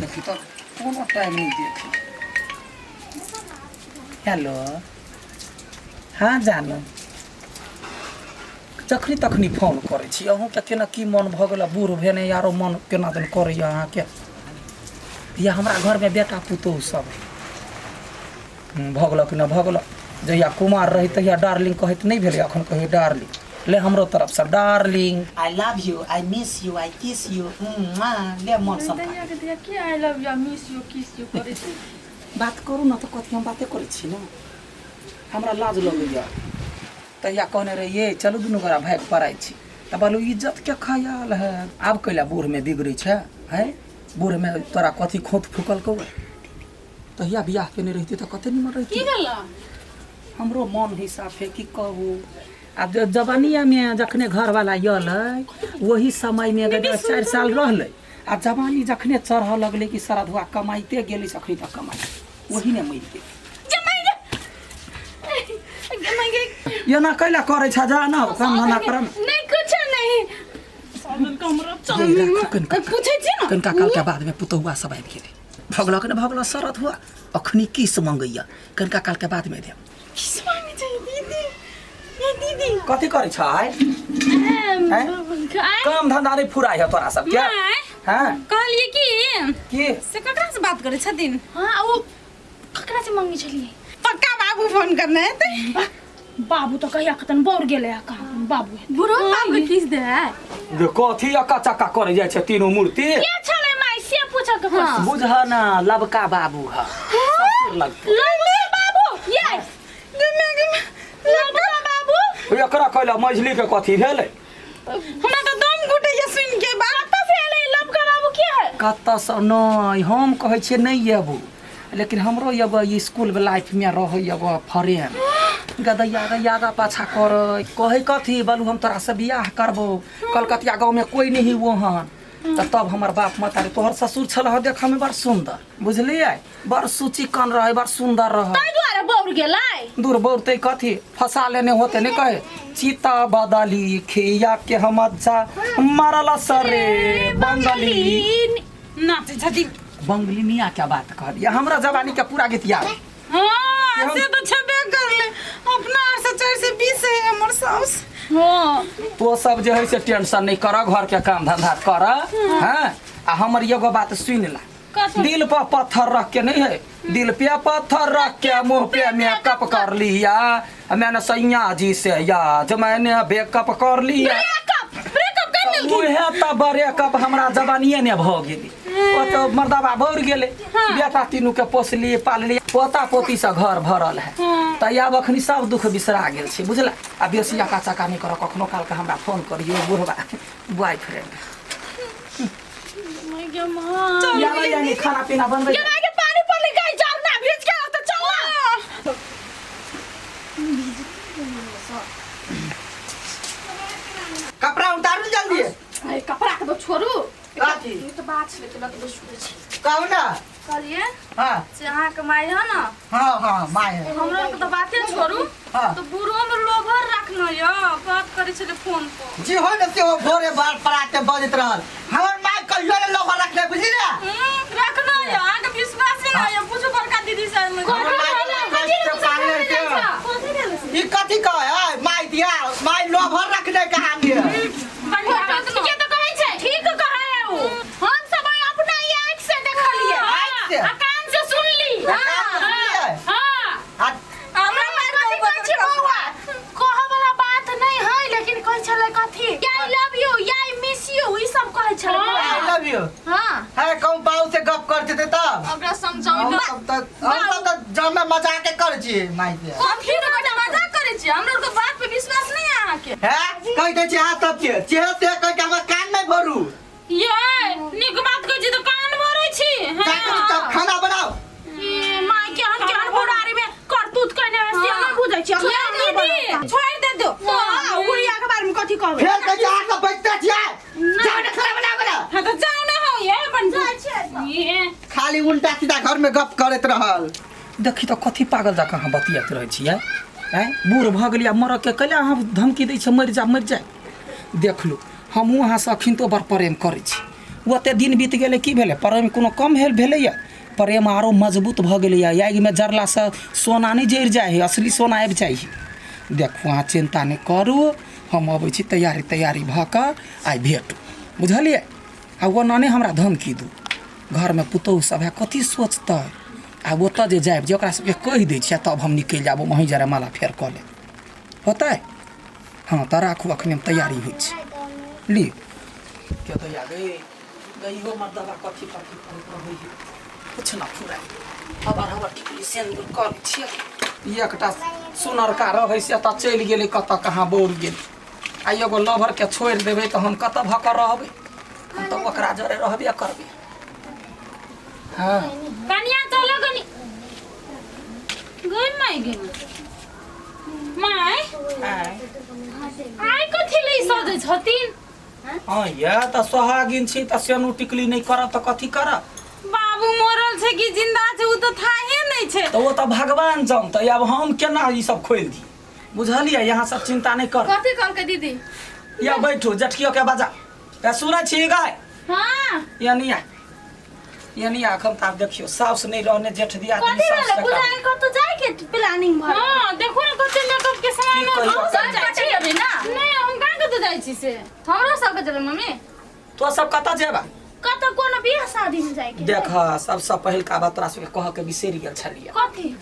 देखी तो कोनो टाइम नहीं देखी। हेलो हाँ जानू जखनी तखनी फोन करे छी अहूँ के केना की मन भ गेल बूढ़ भेने यारो मन केना दिन करैया अहाँ के या हमरा घर में बेटा पुतोह सब भगल कि न भगल जहिया कुमार रही तहिया डार्लिंग कहत नहीं भेले अखन कहे डार्लिंग ले हमरो तरफ से darling I love you I miss you I kiss you ले मन सब के I love you miss you kiss you करे छी बात करू न तो कथि हम बातें करे छी न हमरा लाज लगैया तहिया कहने रहे ये चलू दुनू गोरा भाग पड़ाई छी त बोलू इज्जत के ख्याल है अब कैला बूढ़ में बिगड़ी छै है बूढ़ में तोरा कथि खोत फुकल को तहिया बियाह केने रहिती त कते निमन रहिती की गला हमरो मन हिसाब है कि कहू अब जवानिया में जखने घर वाला यलै वही समय में 4 साल रहलै आ जवानी जखने चढ़ लगले कि सरधुआ कमाइते गेली सखनी तक कमाई वही ने मर गेल ये ना कैला करे छ जा ना काम धंधा करम नहीं कुछ नहीं साधन कमरा चल पूछे छी ना कनका काल के बाद में पुतौआ सब आबि गेलै भगला के भगला सरत हुआ अखनी किस मंगैया कनका काल के बाद में दे किस मांगे छै दीदी ये दीदी कथि करे छ काम धंधा नहीं फुराई है तोरा सब के हां कहलिए की से ककरा से बात करे छथिन हां वो ककरा से मांगे छलिए पक्का बाबू फोन करने है बाबू तो कहिया खतन बोर गेले का बाबू बुरो बाबू किस दे जे कथि अका चक्का करे जाय छै तीनों मूर्ति के छले माय से पूछ के बुझा ना लबका बाबू है ससुर लगतो लबका बाबू ये लबका बाबू एकरा कहला मझली के कथि भेलै हमरा तो दम घुटे ये सुन के बात से एले लबका बाबू के है कत्ता से नहीं हम कहै छियै नहीं एबू लेकिन हमरो एब स्कूल लाइफ में रह एब फ्रेंड गदैया गैया पाछा कर कहे कथी बोलू हम तोरा से बियाह करबो कलकतिया गाँव में कोई नहीं वहाँ तब हमार बाप माता रे तोहर ससुर छलह देख में बड़ सुंदर बुझलिए बड़ सुचिकन रहे बड़ सुंदर रहे ताई द्वारा बोर गेलै दूर बोरते कथी फसा लेने होते नहीं कहे चीता बदली खिया के हम अच्छा मारला सरे बंगली नाचे छथि बंगलिनिया क्या बात कह दिया हमरा जवानी का पूरा गीत याद हां से तो छबे कर ले अपना से 4 से 20 है हमर साउस हां तो सब जे है से टेंशन नहीं कर घर के काम धंधा कर हां आ हमर एगो बात सुन ला दिल पर पत्थर रख के नहीं है दिल पे पत्थर रख के मुंह पे मेकअप कर लिया मैंने सैया जी से याद मैंने बेकअप कर लिया उहे त ब्रेकअप हमरा जवानिए ने भ गेली ओ तो मर्दाबा भर गेले बेटा तीनू के पोसली पालली पोता पोती से घर भरल है त आब अखनी सब दुख बिसरा गेल छै बुझला आ बेसिया का चका नहीं कर कखनो काल के हमरा फोन करियो बुढ़वा बॉयफ्रेंड मैं के मां यानी खाना पीना बनबै के आगे पानी पड़ले गाय जरना भेज के त चल कपड़ा उतारू जल्दी अरे कपड़ा के तो छोड़ू काठी ये तो बात छले तो लग शुरू छै कहू ना कहलिए हां से अहाँ के माय है ना हां माय है हमरा के तो बाते छोड़ू तो बुरो में लोभर रखना यो बात करे छले फोन पर जी हो न से भोरे बार पराते बजत रहल हमर माय कहियो ने लोभर रखले बुझी ना रखना यो आगे विश्वास नहीं आयो पूछो बड़का दीदी से ई कथि कहे माय दिया माय लोभर रखने कहानी है के तो कहै छै ठीक कहै है वो हम सब अपना ही आंख से देखलिए आ कान से सुनली हां हमरा माय कथि कहै छै बौआ कह वाला बात नहीं है लेकिन कहै छले कथि आई love you I miss you ई सब कहै छले आई लव यू हां है कौन बाऊ से गप करते थे तब ओकरा समझाऊ हम सब जमे मजाक कर छी माय से कथि न मजाक करे छी हमरा के बात पे विश्वास नहीं है अहाँ के है कह दे छी हां सब के चेहरा से कह के हमरा कान में भरू ये निक बात कहै छी तो कान भरै छी तब खाना बनाओ ये माय के हम केहन बोरारी में करतूत कहने से हम बुझै छी छोड़ दे दो उड़िया के बारे में कथि कहबै फेर कह जा के बैठते छियै जाओ ने खाना बना बना हां तो जाओ ना हो ये बन जाय छै ये खाली उल्टा सीधा घर में गप करत रहल देखी तो कथि पागल जका हम बतियात रहै छियै हैं बूढ़ भ गेलिया मर के कला हम धमकी दै छै मर जा देख लो हमहू अहाँ से अखिन तो बड़ प्रेम करै छी ओते दिन बीत गेलै की भेलै प्रेम कोनो कम भेलैया प्रेम आरो मजबूत भऽ गेलैया आगिमे जरलासँ सोना नहि जरि जाइ है असली सोना आबि जाइ है देखू अहाँ चिन्ता नहि करू हम अबै छी तैयारी भऽ कऽ आइ भेटू बुझलियै आ ओना नहि हमरा धमकी दू घरमे पुतहु सब है कथी सोचतै आ ओतऽ जे जायब जे ओकरा सबके कहि दै छियै तब हम निकलि जाब वहीं जरा माला फेर कऽ लेब होतै हाँ तऽ राखू अखने तैयारी होइ छै ली के दैया गइयो मर्दवा कथी करैत रहै है कुछ ना फुराय हवा टिकली सेंदूर कर छियै एकटा सुनरका रहै से तऽ चलि गेलै कतऽ कहाँ बोर गेल आ एगो लभर के छोड़ि देबै तऽ हम कतऽ भऽ रहबै हम तऽ ओकरा जरे रहबे करबै हाँ कनिया चलो कनी गई माई गेल माई आइ कथी ले सजै छथिन हाँ या तऽ सोहागिन छी तऽ सेनु टिकली नहीं करब तऽ कथी करब बाबू मरल छै कि जिंदा छै उ तऽ थाहे नहीं छै तो वो तो भगवान जानते अब हम केना ई सब खोल दी बुझलिए यहाँ सब चिंता नहीं कर कथी कहल के दीदी या बैठो जटकियो के बाजा या सुनै छी गाय हां यानी अखन त देखियो साउस नहीं रहने जेठ दिया कथी ले बुझाई कत जाय के प्लानिंग भर हां देखो ना कते मेकअप के सामान हम सब जाय छी अभी ना नहीं हम कहां के जाय छी से हमरो सब के चले मम्मी तो सब कत जेबा कत कोनो बियाह शादी में जाय के देख सबसे पहिल का बात तोरा से कह के बिसेर गेल छलिए कथी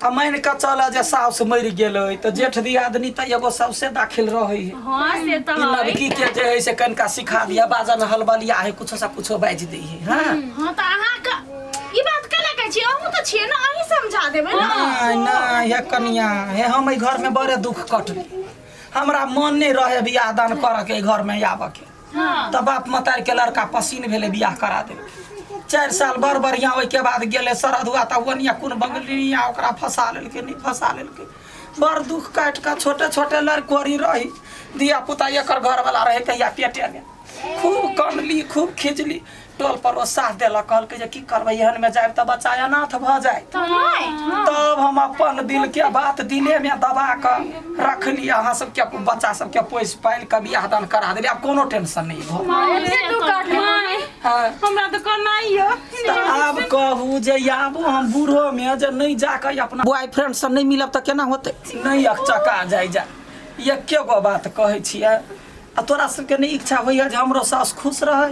आ मान के चल जे साउस मर गेलै त जेठ दियादनी त एगो सबसे दाखिल रहै है हां से त है लड़की के जे है से कनका सिखा दिया बाजन हलबलिया है कुछ से कुछ बाज दी है हां हां त अहा का ई बात केला कहै छी अहू त छियै ना अही समझा देबै ना नहीं हे कनिया हे हम ई घर में बड़े दुख कटली हमरा मन नहीं रहे बियाह दान कर के घर में आब के त बाप मतार के लड़का पसीन भेले बियाह करा दे 4 साल बड़ बढ़िया ओइ के बाद गेले सरद हुआ त वनिया कोन बंगलिया ओकरा फसा लेलके नहीं फसा लेलके बड़ दुख काट का छोटे छोटे लड़कोरी रही दिया पुता एकर घर वाला रहे कहिया पेटे में खूब कनली खूब खिचली टोल पर वो साथ देलक कहल के जे की करबै एहन में जाब त बच्चा अनाथ भ जाए तब हम अपन दिल के बात दिले में दबा के रख लिया अहाँ सब के बच्चा सब के पोस पाल के बियाह दान करा देबे अब कोनो टेंशन नहीं भ हमरा त करनाई है अब कहू जे आबो हम बूढ़ो में जे नहीं जाके अपना बॉयफ्रेंड से नहीं मिलब त केना होते नहीं अकचका जाय जा एके गो बात कहै छियै आ तोरा सबके नहीं इच्छा होइया जे हमरो सास खुश रहे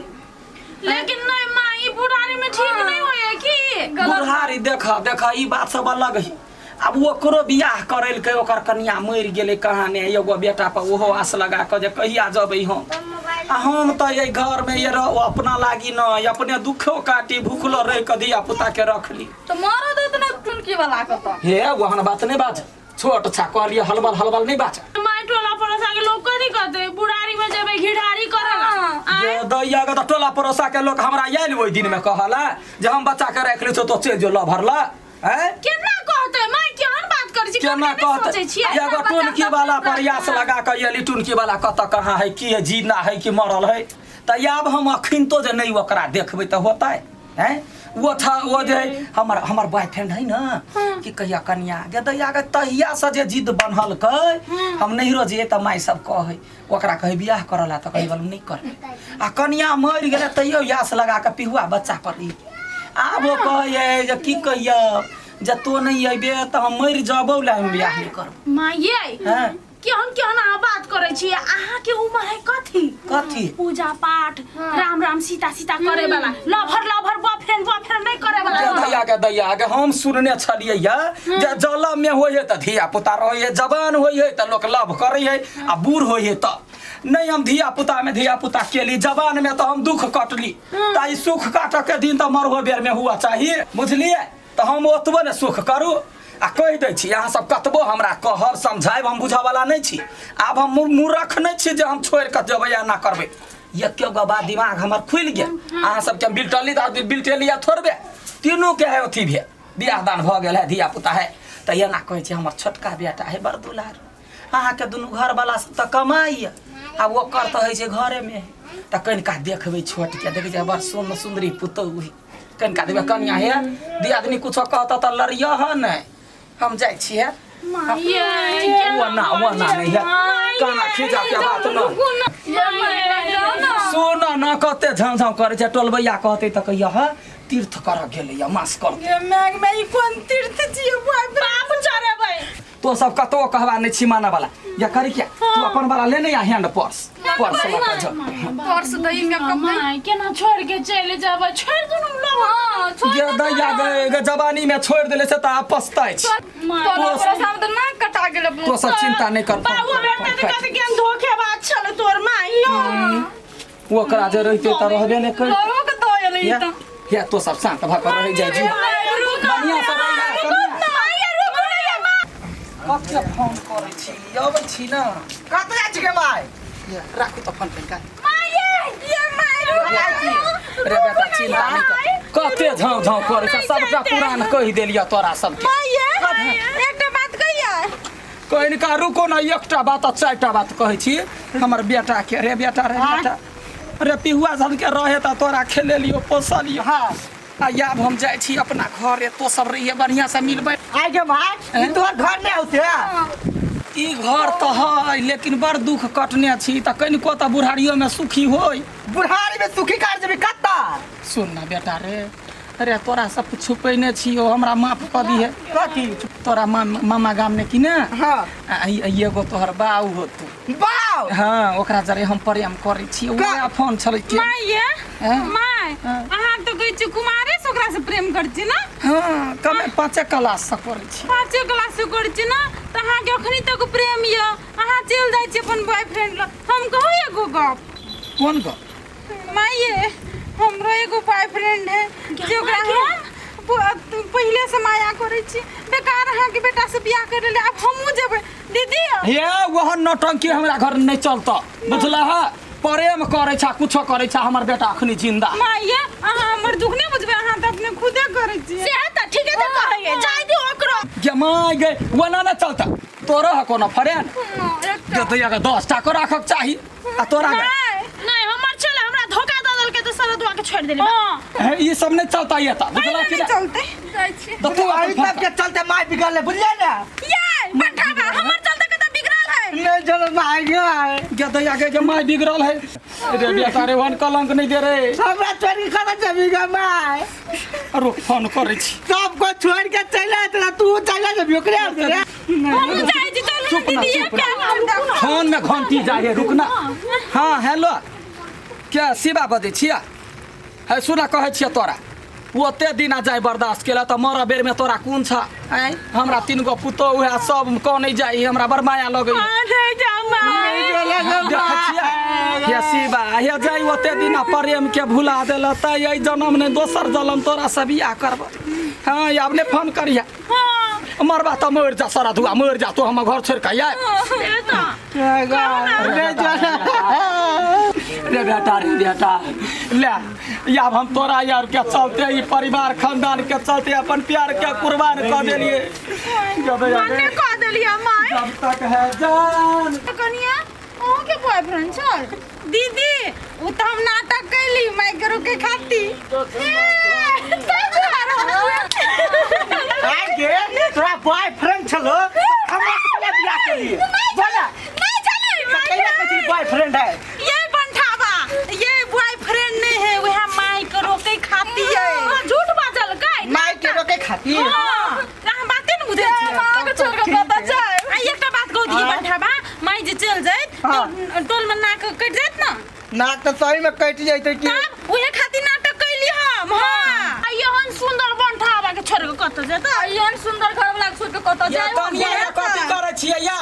लेकिन नहीं माई बुढ़ारी में ठीक नहीं होए की बुढ़ारी देखा ई बात सब अलग है अब ओकरो बियाह करैल के ओकर कन्या मर गेले कहाँ ने एगो बेटा पर ओहो आस लगा के जे कहिया जबै हम त ये घर में ये अपना लागी न अपने दुखो काटी भूखलो रह के दिया पुता के रखली तो मारो दे इतना टुनकी वाला के तो हे वहन बात नहीं बात छोट छा कहलिए हलबल नहीं बात माई टोला पड़ोसा के लोग कथी कहते बुढ़ारी में जेबे घिढारी करला ये दैया के टोला पड़ोसा के लोग हमरा आइल ओइ दिन में कहला जे हम बच्चा के रख ली तो चल जो ल भरला हैं केना कहते माई केहन बात करै छी केना कहते एगो टुनकी वाला प्रयास लगा के ये टुनकी वाला कत कहाँ है की है जीना है कि मरल है त आब हम अखिन तो जे नहीं ओकरा देखबै त होतै हैं वो जे हमर बॉयफ्रेंड है ना कि कहिया कन्या गे दैया के तहिया से जे जिद बनल कै हम नहीं रोजे त माई सब कहे ओकरा कहे बियाह करला त कहि बोल नहीं कर आ कन्या मर गेले तइयो यास लगा के पिहुआ बच्चा पर ली आब वो कहे जे की कहिया जे तो नहीं अइबे त हम मर जबौ ला हम बियाह नहीं करब माई हां केहन बात करै छी अहाँ के उम्र है कथी पूजा पाठ राम राम सीता करे वाला लभर बॉयफ्रेंड नहीं करे वाला दैया के हम सुनने छलिए जे जलम में होय त धिया पुता रहे जवान होय त लोग लव करे है आ बूढ़ होय त नहीं हम धिया पुता केली जवान में तो हम दुख कटली त सुख काट के दिन त मरहो बेर में हुआ चाहिए बुझलिए त हम ओतबो ने सुख करू आ कह दै छी अहाँ सब कतबो हमरा कहब समझाइब हम बुझा वाला नहीं छी आब हम मूर्ख नहीं छी जे हम छोड़ के जबै या ना करबै एके गो बात दिमाग हमर खुल गेल अहाँ सब के बिल्टेलिया थोड़बे तीनों के है अथी भे बियाह दान भ गेल है धिया पुता है त ये ना कहै छी हमर छोटका बेटा है बड़ दुलार अहाँ के दुनू घर वाला सब त कमाई आ वो कर त है जे घरे में त कनिका देखबै छोट के देखै छै बड़ सुंदरी पुतौह कनिका देबे कन्या है दियादनी कुछो कहत त लड़िया ह नै हम जाय छियै वो ना नहीं है काना खिजा के बात न सुन न कते झाँझाँ करे छै टोलबैया कहते त कहिया ह तीर्थ कर गेलै मास कर ये मैग में ई कोन तीर्थ छियै बाप चढ़बै तो सब कतो कहवा नहीं छी माना वाला या करी क्या तू अपन वाला लेने या हैंड पर्स पर्स लगा जा पर्स दई में कब केना छोड़ के चले जाबै छोड़ दू हम लोग हां छोड़ ये दैया गए जवानी में छोड़ देले से त पछताई छी तो सामने ना कटा गेल तो सब चिंता नहीं कर बाबू बेटा के कत के धोखेबाज छल तोर माई वो करा जे रहते त रहबे नहीं कर लोग के तो एले त या तो सब शांत भा कर रह जाय जी बढ़िया से रह कते फोन करे छी आबै छी ना कत जा छी के माय राखू त फोन पे का माई ये माई रे बेटा चिंता नहीं कर कते झाँव झाँव करे छ सबटा पुरान कहि देलिया तोरा सबके माई एकटा बात कहिया कहीं का रुको ना एकटा बात आ चारटा बात कहै छी हमर बेटा के रे बेटा रे पिहुआ जन के रहे त तोरा खेले लियो पोसलियो हां आ याब हम जाय छी अपना घर तो सब रहिए बढ़िया से मिलबै आइ गे भाई ई तोहर घर नहीं होते ई घर तो है लेकिन बड़ दुख कटने छी त कनिको त बुढ़ारियो में सुखी होई बुढ़ारी में सुखी काट जेबी कत्ता सुन ना बेटा रे अरे तोरा सब छुपैने छियो हमरा माफ क दिहे कथी तोरा मामा गाम में कि ना हां एगो तोहर बाऊ होतु बाऊ हाँ ओकरा जरे हम प्रेम करै छी ओकरा फोन छलै के माई अहाँ तो कहै छी कुमारे से ओकरा से प्रेम करै छी ना हाँ कमे 5 क्लास से करै छी 5 क्लास से करै छी ना त अहाँ के अखनी तक प्रेम य अहाँ चल जाय छी अपन बॉयफ्रेंड ल हम कहू एगो गप कौन गप माई हमरो एगो बॉयफ्रेंड है जेकरा हम पहले से माया करै छी बेकार अहाँ के बेटा से बियाह कर ले अब हमहू जेबै दीदी हे वह नौटंकी हमरा घर नहीं चलता बुझला है प्रेम करे छा कुछो करे छा हमर बेटा अखनी जिंदा माई अहाँ हमर दुख नहीं बुझबे अहाँ त अपने खुदे करै छी से त ठीके त कहै जाय दियो ओकरो जमाई गए वना ना चलता तोरा है कोनो फ्रेंड तो तैया के 10 टा को राखक चाही आ तोरा नहीं हमर चले हमरा धोखा द देल के त सरदवा के छोड़ देले है ये सब नहीं चलता ये ता बुझला कि चलते जाय छी तो तू आई सब के चलते माय बिगड़ ले बुझले ना ये बंठावा हमर चलते के त बिगड़ल है नहीं चल माय क्या दैया के माय बिगड़ल है रे बेटा रे वन कलंक नहीं दे रे हमरा चोरी कर जेबी गे माय रुक फोन करे छी सब को छोड़ के चले तेरा तू चले जेबी ओकरे रे हम जाय छी चल दीदी क्या नाम फोन में घंटी जाए रुकना हाँ हेलो क्या शिवा बजे छिया है सुना कहे छिया तोरा ओते दिन आ जाए बर्दाश्त केला त मरा बेर में तोरा कौन छ आय हमरा 3 गो पुतो उहे सब कोने जाई हमरा बर माया लगे नहीं जा ये शिवा हे जाई ओते दिन प्रेम के भुला देला त यही जन्म ने दोसर जन्म तोरा से बियाह करब हां अब ने फोन करिया मरबा त मर जा सारा दुआ मर जा तो हम घर छोड़ के आय रे बेटा ले अब हम तोरा यार के चलते ई परिवार खानदान के चलते अपन प्यार के कुर्बान कर देलिए माने कह देलिए माय जब तक है जान कनिया ओ के बॉयफ्रेंड छल दीदी वो तो हम नाटक कैली माय करो के खाती आगे तोरा बॉयफ्रेंड छलो हमरा के बियाह के लिए बोला नहीं चले कहले कि बॉयफ्रेंड है ये बंठावा ये बॉयफ्रेंड नहीं है वह माय करो के खाती है झूठ बाजल काय माय के रोके खाती है हां कहां बातें न बुझे छी मां के छोड़ के पता जाए आ एकटा बात कहू दी बंठावा माय जे चल जाए तो टोल में नाक कट जात ना नाक तो सही में कट जाइते कि ओहे खाती नाटक कैली हम हां आइहन सुंदर बंठावा के छोड़ के कत जात आइहन सुंदर घर वाला छोड़ के कत जाए या कनिया कथि करे छियै या